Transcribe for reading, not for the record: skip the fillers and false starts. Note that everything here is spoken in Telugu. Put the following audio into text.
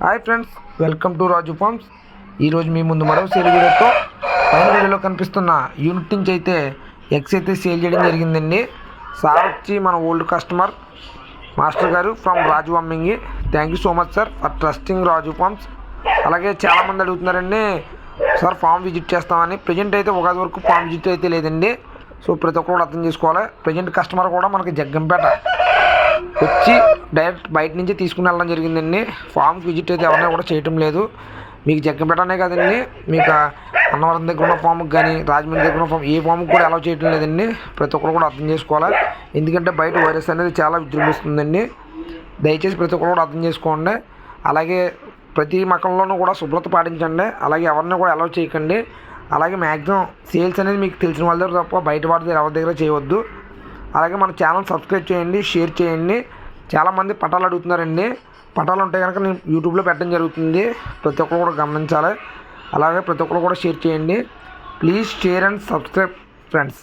Hi friends, welcome to Raju farms. ఈరోజు మీ ముందు మరో సేల్ వీడియోతో పైన వీడియోలో కనిపిస్తున్న యూనిట్ నుంచి అయితే ఎగ్స్ అయితే సేల్ చేయడం జరిగిందండి. సార్ వచ్చి మన ఓల్డ్ కస్టమర్ మాస్టర్ గారు from Raju farming. Thank you so much sir for trusting Raju farms. అలాగే చాలామంది అడుగుతున్నారండి సార్ ఫామ్ విజిట్ చేస్తామని. ప్రజెంట్ అయితే ఉగాది వరకు ఫామ్ విజిట్ అయితే లేదండి. సో ప్రతి ఒక్కరు అర్థం చేసుకోవాలి. ప్రజెంట్ కస్టమర్ కూడా మనకి జగ్గంపేట వచ్చి డైరెక్ట్ బయట నుంచి తీసుకుని వెళ్ళడం జరిగిందండి. ఫామ్కి విజిట్ అయితే ఎవరైనా కూడా చేయటం లేదు. మీకు జగ్గంపేటనే కదండి, మీకు అన్నవరం దగ్గర ఉన్న ఫామ్కి కానీ రాజమండ్రి దగ్గర ఉన్న ఫామ్ ఏ ఫామ్కి కూడా అలౌ చేయటం లేదండి. ప్రతి ఒక్కరు కూడా అర్థం చేసుకోవాలి. ఎందుకంటే బయట వైరస్ అనేది చాలా విజృంభిస్తుందండి. దయచేసి ప్రతి ఒక్కరు కూడా అర్థం చేసుకోండి. అలాగే ప్రతి మకంలోనూ కూడా శుభ్రత పాటించండి. అలాగే ఎవరిని కూడా అలౌ చేయకండి. అలాగే మ్యాక్సిమం సేల్స్ అనేది మీకు తెలిసిన వాళ్ళ దగ్గర తప్ప బయట వాడి దగ్గర ఎవరి దగ్గర చేయవద్దు. అలాగే మన ఛానల్ సబ్స్క్రైబ్ చేయండి, షేర్ చేయండి. చాలామంది పటాలు అడుగుతున్నారండి. పటాలు ఉంటే కనుక నేను యూట్యూబ్లో పెట్టడం జరుగుతుంది. ప్రతి ఒక్కరు కూడా గమనించాలి. అలాగే ప్రతి ఒక్కరు కూడా షేర్ చేయండి. Please share and subscribe friends.